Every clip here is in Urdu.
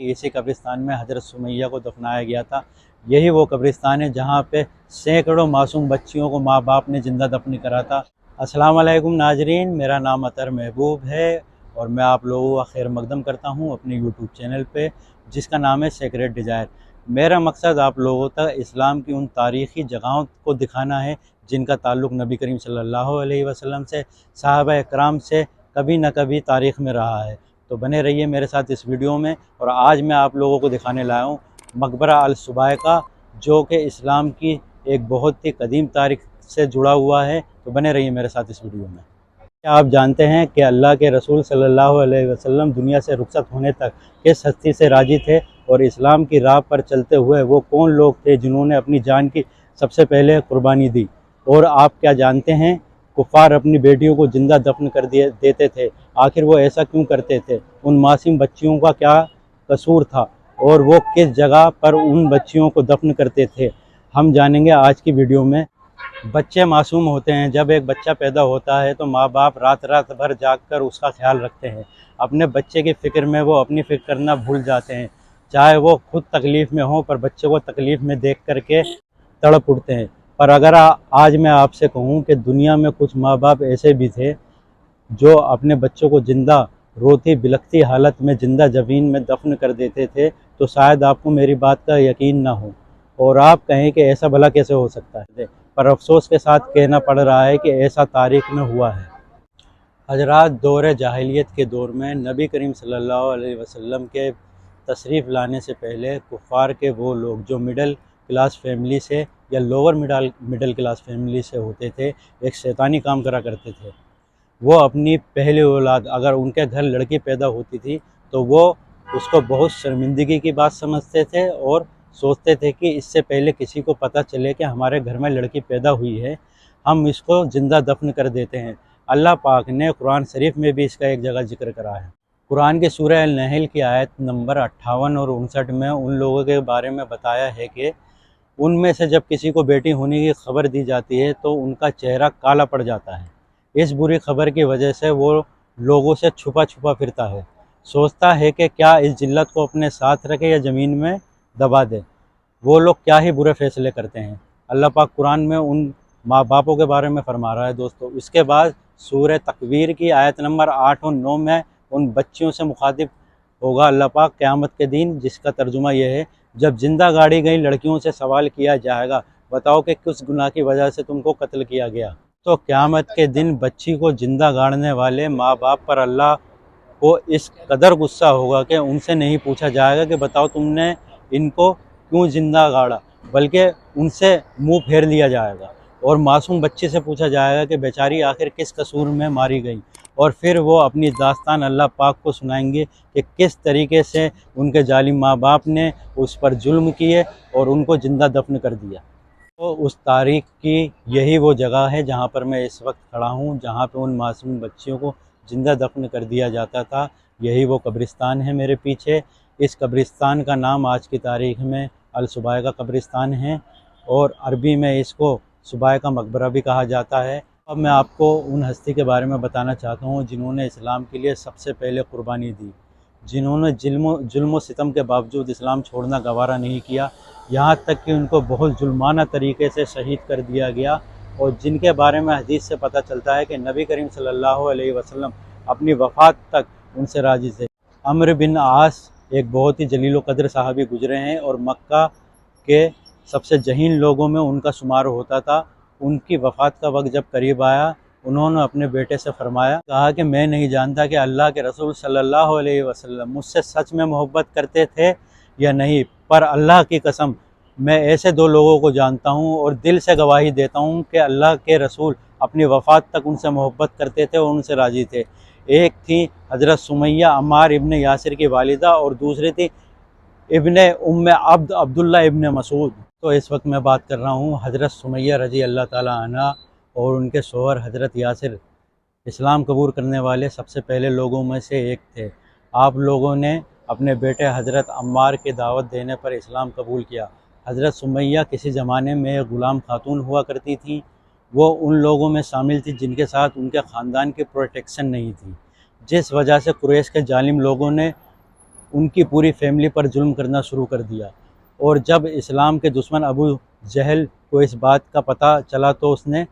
کہ اسی قبرستان میں حضرت سمیہ کو دفنایا گیا تھا۔ یہی وہ قبرستان ہے جہاں پہ سینکڑوں معصوم بچیوں کو ماں باپ نے زندہ دفن کرا تھا۔ السلام علیکم ناظرین، میرا نام اطہر محبوب ہے اور میں آپ لوگوں کا خیر مقدم کرتا ہوں اپنے یوٹیوب چینل پہ جس کا نام ہے سیکریٹ ڈیزائر۔ میرا مقصد آپ لوگوں تک اسلام کی ان تاریخی جگہوں کو دکھانا ہے جن کا تعلق نبی کریم صلی اللہ علیہ وسلم سے، صحابہ اکرام سے کبھی نہ کبھی تاریخ میں رہا ہے۔ تو بنے رہیے میرے ساتھ اس ویڈیو میں، اور آج میں آپ لوگوں کو دکھانے لایا ہوں مقبرہ السبائقہ، جو کہ اسلام کی ایک بہت ہی قدیم تاریخ سے جڑا ہوا ہے۔ تو بنے رہیے میرے ساتھ اس ویڈیو میں۔ کیا آپ جانتے ہیں کہ اللہ کے رسول صلی اللہ علیہ وسلم دنیا سے رخصت ہونے تک کس ہستی سے راضی تھے، اور اسلام کی راہ پر چلتے ہوئے وہ کون لوگ تھے جنہوں نے اپنی جان کی سب سے پہلے قربانی دی؟ اور آپ کیا جانتے ہیں کفار اپنی بیٹیوں کو زندہ دفن کر دیتے تھے؟ آخر وہ ایسا کیوں کرتے تھے؟ ان معصوم بچیوں کا کیا قصور تھا اور وہ کس جگہ پر ان بچیوں کو دفن کرتے تھے؟ ہم جانیں گے آج کی ویڈیو میں۔ بچے معصوم ہوتے ہیں۔ جب ایک بچہ پیدا ہوتا ہے تو ماں باپ رات بھر جاگ کر اس کا خیال رکھتے ہیں۔ اپنے بچے کی فکر میں وہ اپنی فکر کرنا بھول جاتے ہیں، چاہے وہ خود تکلیف میں ہوں، پر بچے کو تکلیف میں دیکھ کر کے تڑپ اٹھتے ہیں۔ پر اگر آج میں آپ سے کہوں کہ دنیا میں کچھ ماں باپ ایسے بھی تھے جو اپنے بچوں کو زندہ روتی بلکتی حالت میں زندہ زمین میں دفن کر دیتے تھے، تو شاید آپ کو میری بات کا یقین نہ ہو اور آپ کہیں کہ ایسا بھلا کیسے ہو سکتا ہے، پر افسوس کے ساتھ کہنا پڑ رہا ہے کہ ایسا تاریخ میں ہوا ہے۔ حضرات، دور جاہلیت کے دور میں نبی کریم صلی اللہ علیہ وسلم کے تشریف لانے سے پہلے کفار کے وہ لوگ جو مڈل کلاس فیملی سے یا لوور مڈل کلاس فیملی سے ہوتے تھے، ایک شیطانی کام کرا کرتے تھے۔ وہ اپنی پہلی اولاد، اگر ان کے گھر لڑکی پیدا ہوتی تھی تو وہ اس کو بہت شرمندگی کی بات سمجھتے تھے اور سوچتے تھے کہ اس سے پہلے کسی کو پتہ چلے کہ ہمارے گھر میں لڑکی پیدا ہوئی ہے، ہم اس کو زندہ دفن کر دیتے ہیں۔ اللہ پاک نے قرآن شریف میں بھی اس کا ایک جگہ ذکر کرا ہے۔ قرآن کی سورہ النحل کی آیت نمبر 58 اور 59 میں ان لوگوں کے بارے میں بتایا ہے کہ ان میں سے جب کسی کو بیٹی ہونے کی خبر دی جاتی ہے تو ان کا چہرہ کالا پڑ جاتا ہے۔ اس بری خبر کی وجہ سے وہ لوگوں سے چھپا چھپا پھرتا ہے، سوچتا ہے کہ کیا اس ذلت کو اپنے ساتھ رکھے یا زمین میں دبا دے۔ وہ لوگ کیا ہی برے فیصلے کرتے ہیں۔ اللہ پاک قرآن میں ان ماں باپوں کے بارے میں فرما رہا ہے دوستو۔ اس کے بعد سورہ تکویر کی آیت نمبر 8 اور 9 میں ان بچیوں سے مخاطب ہوگا اللہ پاک قیامت کے دن، جس کا ترجمہ یہ ہے: جب زندہ گاڑی گئی لڑکیوں سے سوال کیا جائے گا، بتاؤ کہ کس گناہ کی وجہ سے تم کو قتل کیا گیا؟ تو قیامت کے دن بچی کو زندہ گاڑنے والے ماں باپ پر اللہ کو اس قدر غصہ ہوگا کہ ان سے نہیں پوچھا جائے گا کہ بتاؤ تم نے ان کو کیوں زندہ گاڑا، بلکہ ان سے منہ پھیر لیا جائے گا اور معصوم بچے سے پوچھا جائے گا کہ بیچاری آخر کس قصور میں ماری گئی، اور پھر وہ اپنی داستان اللہ پاک کو سنائیں گے کہ کس طریقے سے ان کے ظالم ماں باپ نے اس پر ظلم کیے اور ان کو زندہ دفن کر دیا۔ تو اس تاریخ کی یہی وہ جگہ ہے جہاں پر میں اس وقت کھڑا ہوں، جہاں پہ ان معصوم بچیوں کو زندہ دفن کر دیا جاتا تھا۔ یہی وہ قبرستان ہے میرے پیچھے۔ اس قبرستان کا نام آج کی تاریخ میں السبائقہ قبرستان ہے، اور عربی میں اس کو سبائقہ مقبرہ بھی کہا جاتا ہے۔ اب میں آپ کو ان ہستی کے بارے میں بتانا چاہتا ہوں جنہوں نے اسلام کے لیے سب سے پہلے قربانی دی، جنہوں نے ظلم و ستم کے باوجود اسلام چھوڑنا گوارا نہیں کیا، یہاں تک کہ ان کو بہت ظلمانہ طریقے سے شہید کر دیا گیا، اور جن کے بارے میں حدیث سے پتہ چلتا ہے کہ نبی کریم صلی اللہ علیہ وسلم اپنی وفات تک ان سے راضی تھے۔ عمرو بن عاص ایک بہت ہی جلیل و قدر صحابی گزرے ہیں، اور مکہ کے سب سے ذہین لوگوں میں ان کا شمار ہوتا تھا۔ ان کی وفات کا وقت جب قریب آیا، انہوں نے اپنے بیٹے سے فرمایا، کہا کہ میں نہیں جانتا کہ اللہ کے رسول صلی اللہ علیہ وسلم مجھ سے سچ میں محبت کرتے تھے یا نہیں، پر اللہ کی قسم میں ایسے دو لوگوں کو جانتا ہوں اور دل سے گواہی دیتا ہوں کہ اللہ کے رسول اپنی وفات تک ان سے محبت کرتے تھے اور ان سے راضی تھے۔ ایک تھی حضرت سمیہ عمار ابن یاسر کی والدہ، اور دوسری تھی ابن ام عبد عبداللہ ابن مسعود۔ تو اس وقت میں بات کر رہا ہوں حضرت سمیہ رضی اللہ تعالیٰ عنہ اور ان کے شوہر حضرت یاسر، اسلام قبول کرنے والے سب سے پہلے لوگوں میں سے ایک تھے۔ آپ لوگوں نے اپنے بیٹے حضرت عمار کی دعوت دینے پر اسلام قبول کیا۔ حضرت سمیہ کسی زمانے میں ایک غلام خاتون ہوا کرتی تھی۔ وہ ان لوگوں میں شامل تھی جن کے ساتھ ان کے خاندان کی پروٹیکشن نہیں تھی، جس وجہ سے قریش کے ظالم لوگوں نے ان کی پوری فیملی پر ظلم کرنا شروع کر دیا۔ اور جب اسلام کے دشمن ابو جہل کو اس بات کا پتہ چلا تو اس نے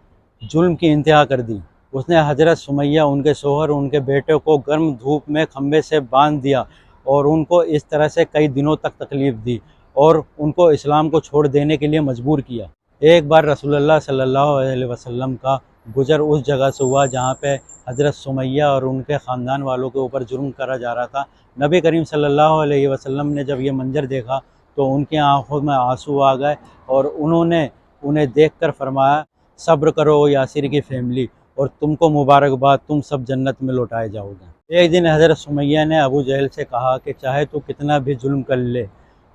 ظلم کی انتہا کر دی۔ اس نے حضرت سمیہ، ان کے شوہر، ان کے بیٹے کو گرم دھوپ میں کھمبے سے باندھ دیا اور ان کو اس طرح سے کئی دنوں تک تکلیف دی اور ان کو اسلام کو چھوڑ دینے کے لیے مجبور کیا۔ ایک بار رسول اللہ صلی اللہ علیہ وسلم کا گزر اس جگہ سے ہوا جہاں پہ حضرت سمیہ اور ان کے خاندان والوں کے اوپر ظلم کرا جا رہا تھا۔ نبی کریم صلی اللہ علیہ وسلم نے جب یہ منظر دیکھا تو ان کی آنکھوں میں آنسو آ گئے اور انہوں نے انہیں دیکھ کر فرمایا، صبر کرو یاسر کی فیملی، اور تم کو مبارکباد، تم سب جنت میں لوٹائے جاؤ گے۔ ایک دن حضرت سمیہ نے ابو جہل سے کہا کہ چاہے تو کتنا بھی ظلم کر لے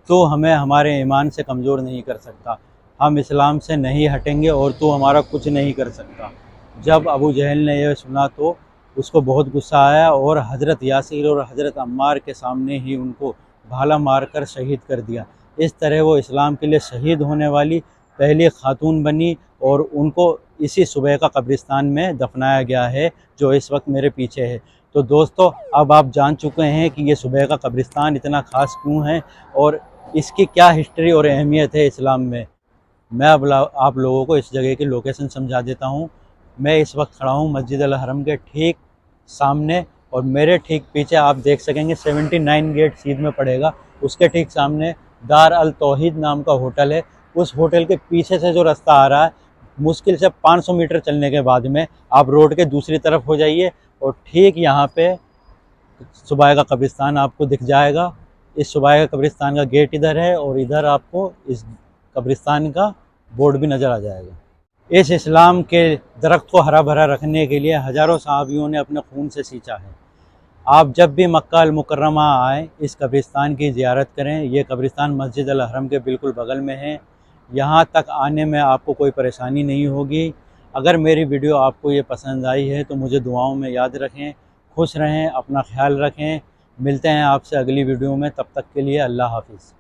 تو ہمیں ہمارے ایمان سے کمزور نہیں کر سکتا، ہم اسلام سے نہیں ہٹیں گے اور تو ہمارا کچھ نہیں کر سکتا۔ جب ابو جہل نے یہ سنا تو اس کو بہت غصہ آیا اور حضرت یاسر اور حضرت عمار کے سامنے ہی ان کو بھالا مار کر شہید کر دیا۔ اس طرح وہ اسلام کے لیے شہید ہونے والی پہلی خاتون بنی اور ان کو اسی صبح کا قبرستان میں دفنایا گیا ہے جو اس وقت میرے پیچھے ہے۔ تو دوستو، اب آپ جان چکے ہیں کہ یہ صبح کا قبرستان اتنا خاص کیوں ہے اور اس کی کیا ہسٹری اور اہمیت ہے اسلام میں۔ میں اب آپ لوگوں کو اس جگہ کی لوکیشن سمجھا دیتا ہوں۔ میں اس وقت کھڑا ہوں مسجد الحرم کے ٹھیک سامنے، اور میرے ٹھیک پیچھے آپ دیکھ سکیں گے 79 گیٹ سیدھ میں پڑے گا، اس کے ٹھیک سامنے دار التوحید نام کا ہوٹل ہے۔ اس ہوٹل کے پیچھے سے جو رستہ آ رہا ہے، مشکل سے 500 میٹر چلنے کے بعد میں آپ روڈ کے دوسری طرف ہو جائیے اور ٹھیک یہاں پہ صبح کا قبرستان آپ کو دکھ جائے گا۔ اس صبح کا قبرستان کا گیٹ ادھر ہے اور ادھر آپ کو اس قبرستان کا بورڈ بھی نظر آ جائے گا۔ اس اسلام کے درخت کو ہرا بھرا رکھنے کے لیے ہزاروں صحابیوں نے اپنے خون سے سینچا ہے۔ آپ جب بھی مکہ المکرمہ آئیں اس قبرستان کی زیارت کریں۔ یہ قبرستان مسجد الحرم کے بالکل بغل میں ہے۔ یہاں تک آنے میں آپ کو کوئی پریشانی نہیں ہوگی۔ اگر میری ویڈیو آپ کو یہ پسند آئی ہے تو مجھے دعاؤں میں یاد رکھیں۔ خوش رہیں، اپنا خیال رکھیں۔ ملتے ہیں آپ سے اگلی ویڈیو میں، تب تک کے لیے اللہ حافظ۔